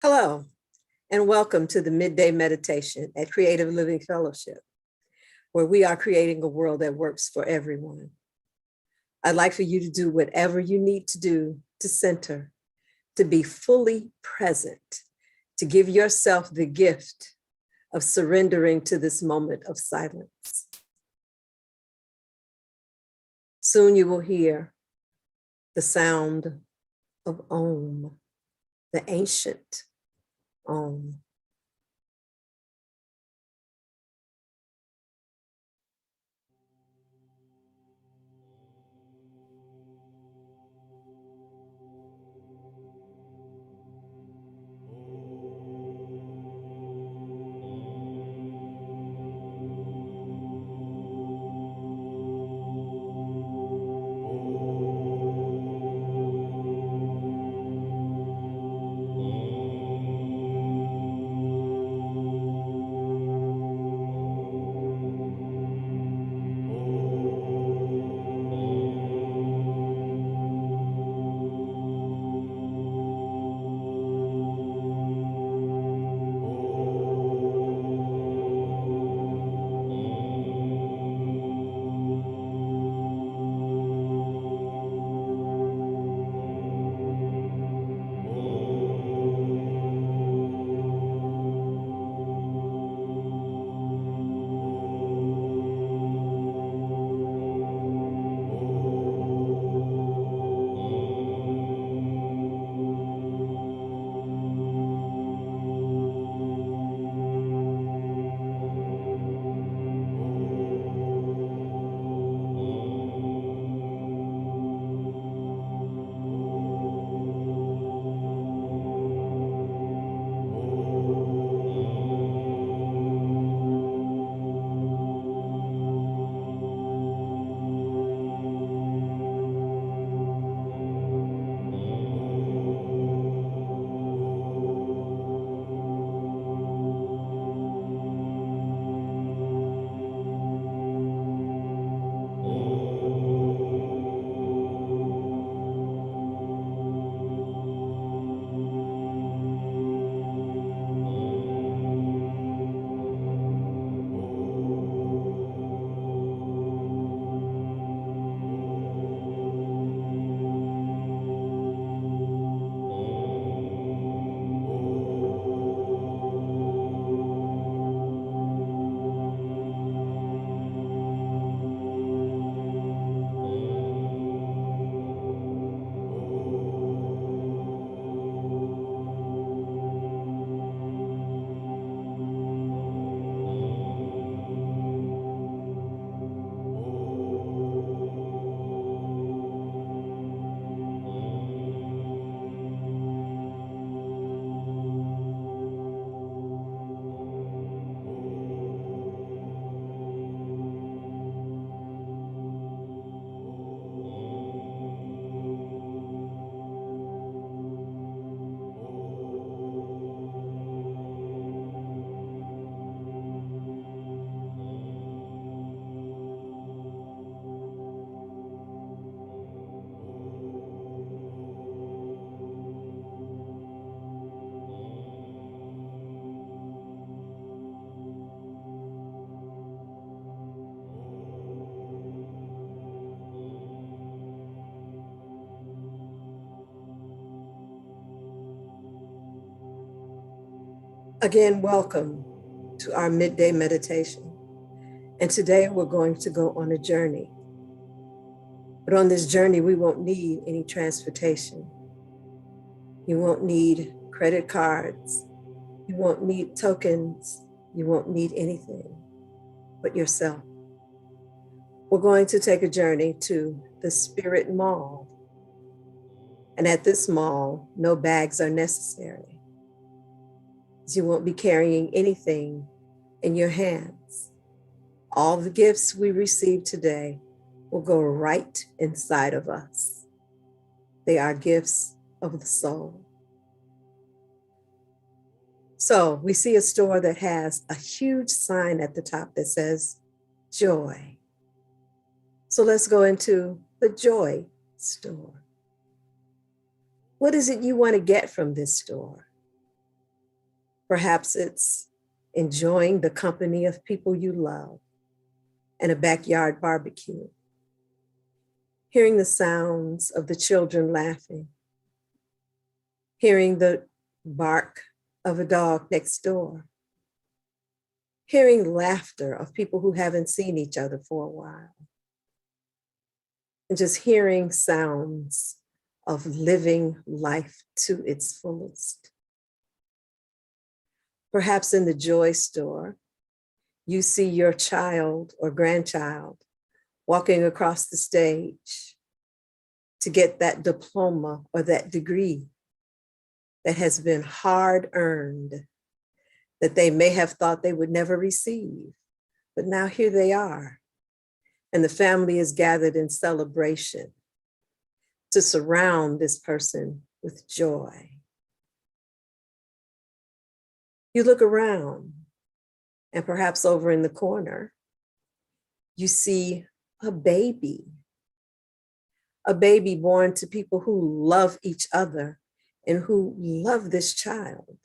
Hello, and welcome to the Midday Meditation at Creative Living Fellowship, where we are creating a world that works for everyone. I'd like for you to do whatever you need to do to center, to be fully present, to give yourself the gift of surrendering to this moment of silence. Soon you will hear the sound of Om, the ancient Om. Again, welcome to our midday meditation. And today we're going to go on a journey. But on this journey, we won't need any transportation. You won't need credit cards. You won't need tokens. You won't need anything but yourself. We're going to take a journey to the Spirit Mall. And at this mall, no bags are necessary. You won't be carrying anything in your hands. All the gifts we receive today will go right inside of us. They are gifts of the soul. So we see a store that has a huge sign at the top that says joy. So let's go into the joy store. What is it you want to get from this store? Perhaps it's enjoying the company of people you love and a backyard barbecue, hearing the sounds of the children laughing, hearing the bark of a dog next door, hearing laughter of people who haven't seen each other for a while, and just hearing sounds of living life to its fullest. Perhaps in the joy store, you see your child or grandchild walking across the stage to get that diploma or that degree that has been hard earned, that they may have thought they would never receive, but now here they are. And the family is gathered in celebration to surround this person with joy. You look around, and perhaps over in the corner, you see a baby born to people who love each other and who love this child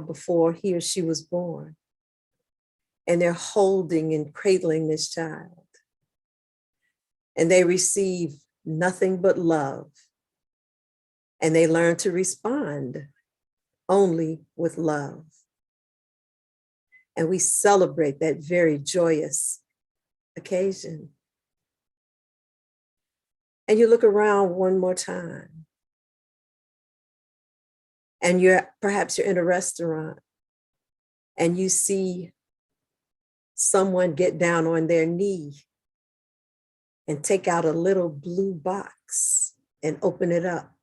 before he or she was born. And they're holding and cradling this child. And they receive nothing but love. And they learn to respond only with love. And we celebrate that very joyous occasion. And you look around one more time. And perhaps you're in a restaurant and you see someone get down on their knee and take out a little blue box and open it up.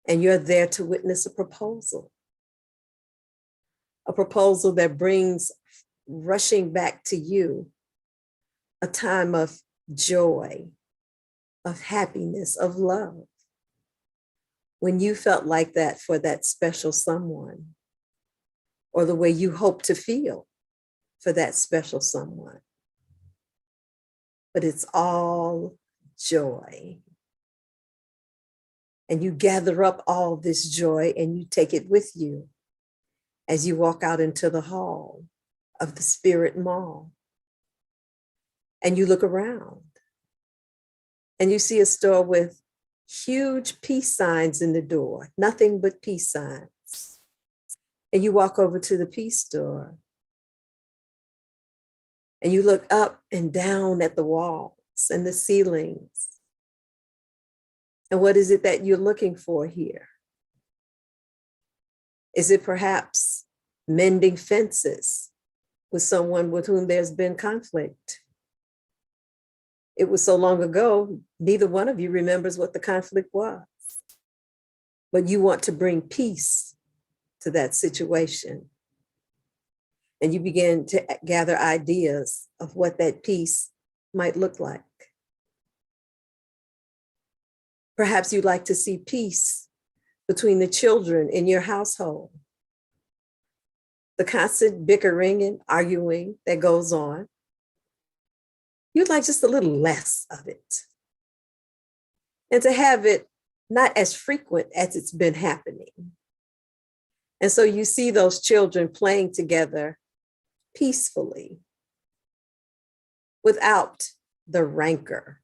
And you're there to witness a proposal that brings rushing back to you a time of joy, of happiness, of love. When you felt like that for that special someone, or the way you hope to feel for that special someone. But it's all joy. And you gather up all this joy and you take it with you as you walk out into the hall of the Spirit Mall. And you look around and you see a store with huge peace signs in the door, nothing but peace signs. And you walk over to the peace store and you look up and down at the walls and the ceilings. And what is it that you're looking for here? Is it perhaps mending fences with someone with whom there's been conflict? It was so long ago, neither one of you remembers what the conflict was. But you want to bring peace to that situation. And you begin to gather ideas of what that peace might look like. Perhaps you'd like to see peace between the children in your household. The constant bickering and arguing that goes on. You'd like just a little less of it. And to have it not as frequent as it's been happening. And so you see those children playing together peacefully, without the rancor,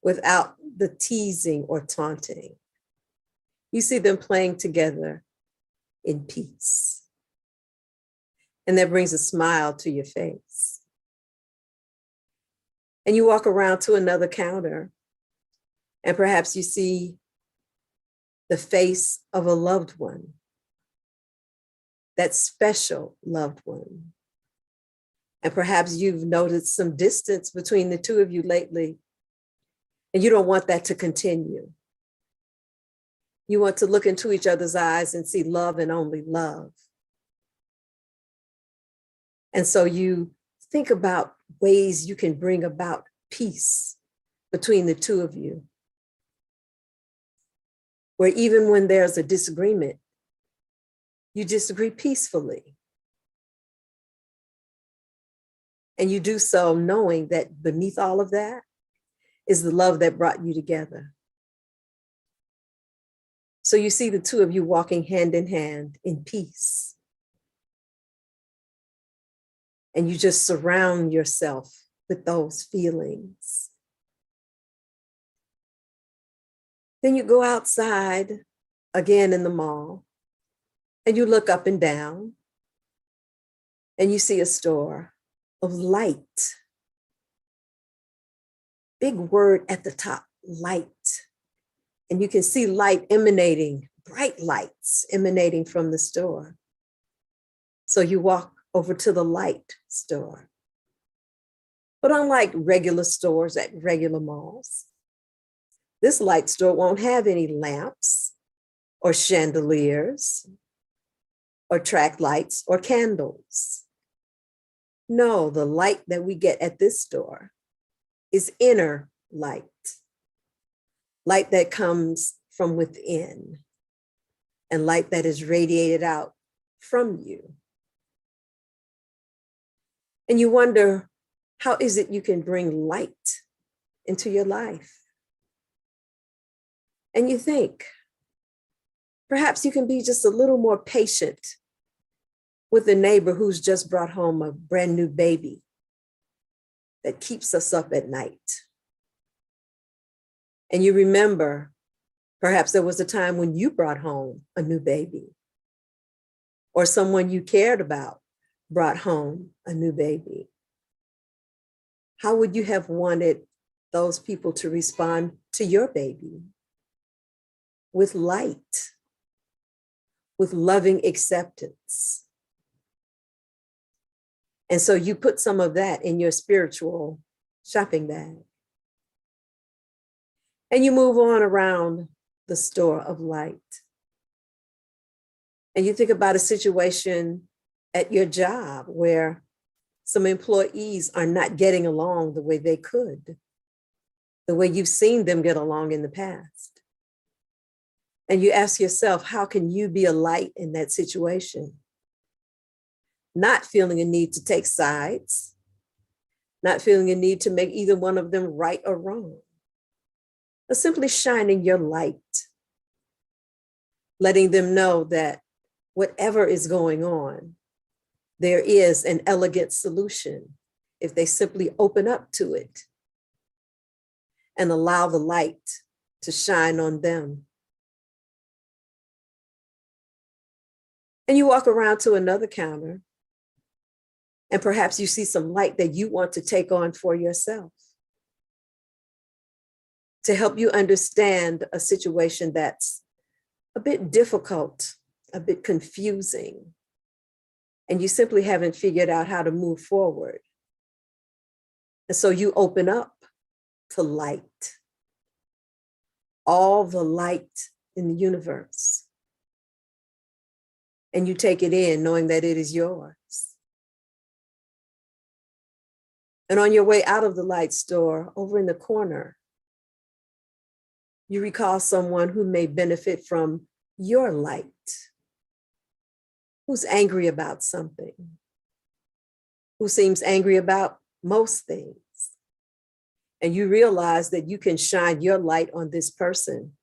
without the teasing or taunting. You see them playing together in peace. And that brings a smile to your face. And you walk around to another counter, and perhaps you see the face of a loved one, that special loved one. And perhaps you've noticed some distance between the two of you lately, and you don't want that to continue. You want to look into each other's eyes and see love and only love. And so you think about ways you can bring about peace between the two of you, where even when there's a disagreement, you disagree peacefully. And you do so knowing that beneath all of that is the love that brought you together. So you see the two of you walking hand in hand in peace. And you just surround yourself with those feelings. Then you go outside again in the mall and you look up and down and you see a store of light. Big word at the top, light. And you can see light emanating, bright lights emanating from the store. So you walk over to the light store. But unlike regular stores at regular malls, this light store won't have any lamps or chandeliers or track lights or candles. No, the light that we get at this store is inner light, light that comes from within and light that is radiated out from you. And you wonder, how is it you can bring light into your life? And you think, perhaps you can be just a little more patient with the neighbor who's just brought home a brand new baby that keeps us up at night. And you remember, perhaps there was a time when you brought home a new baby, or someone you cared about brought home a new baby. How would you have wanted those people to respond to your baby? With light, with loving acceptance. And so you put some of that in your spiritual shopping bag. And you move on around the store of light. And you think about a situation at your job where some employees are not getting along the way they could, the way you've seen them get along in the past. And you ask yourself, how can you be a light in that situation? Not feeling a need to take sides, not feeling a need to make either one of them right or wrong, but simply shining your light, letting them know that whatever is going on, there is an elegant solution if they simply open up to it and allow the light to shine on them. And you walk around to another counter, and perhaps you see some light that you want to take on for yourself to help you understand a situation that's a bit difficult, a bit confusing, and you simply haven't figured out how to move forward. And so you open up to light, all the light in the universe. And you take it in knowing that it is yours. And on your way out of the light store, over in the corner, you recall someone who may benefit from your light, who's angry about something, who seems angry about most things. And you realize that you can shine your light on this person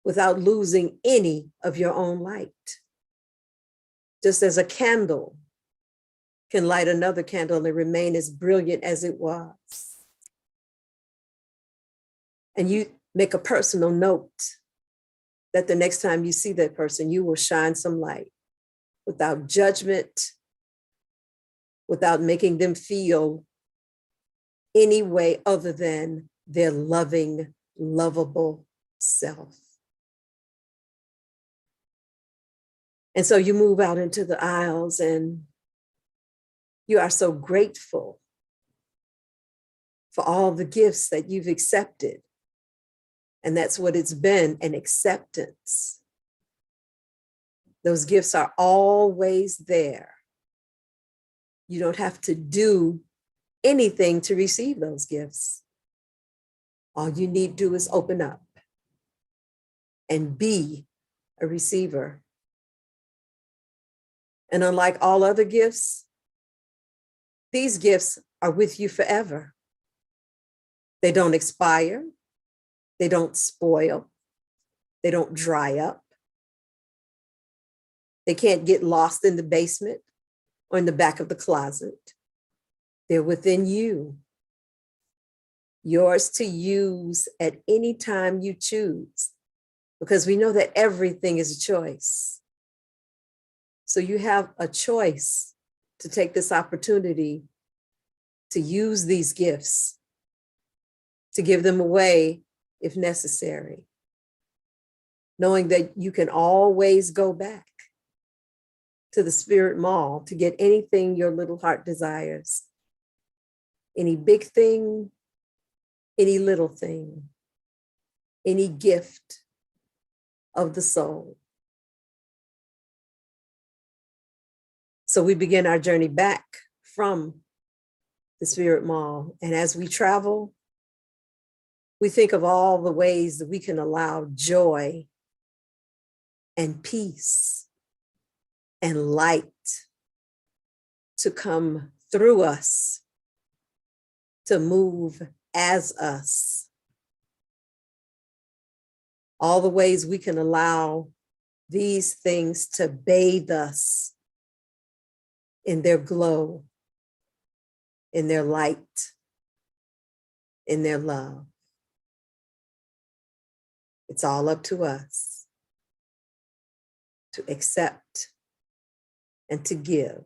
without losing any of your own light. Just as a candle can light another candle and remain as brilliant as it was. And you make a personal note that the next time you see that person, you will shine some light without judgment, without making them feel any way other than their loving, lovable self. And so you move out into the aisles and you are so grateful for all the gifts that you've accepted. And that's what it's been, an acceptance. Those gifts are always there. You don't have to do anything to receive those gifts. All you need to do is open up and be a receiver. And unlike all other gifts, these gifts are with you forever. They don't expire. They don't spoil. They don't dry up. They can't get lost in the basement or in the back of the closet. They're within you, yours to use at any time you choose, because we know that everything is a choice. So you have a choice to take this opportunity to use these gifts, to give them away if necessary, knowing that you can always go back to the Spirit Mall to get anything your little heart desires, any big thing, any little thing, any gift of the soul. So we begin our journey back from the Spirit Mall. And as we travel, we think of all the ways that we can allow joy and peace and light to come through us, to move as us. All the ways we can allow these things to bathe us in their glow, in their light, in their love. It's all up to us to accept and to give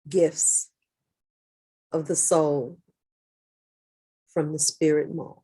gifts of the soul from the Spirit Mall.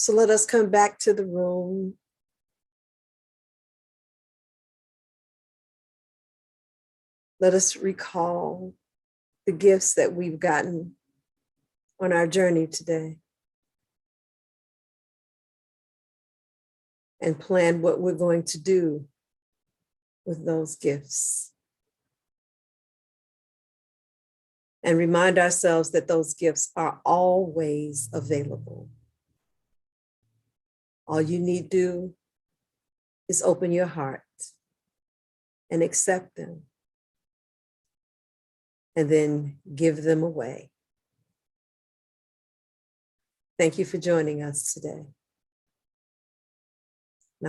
So let us come back to the room. Let us recall the gifts that we've gotten on our journey today and plan what we're going to do with those gifts. And remind ourselves that those gifts are always available. All you need to do is open your heart and accept them, and then give them away. Thank you for joining us today.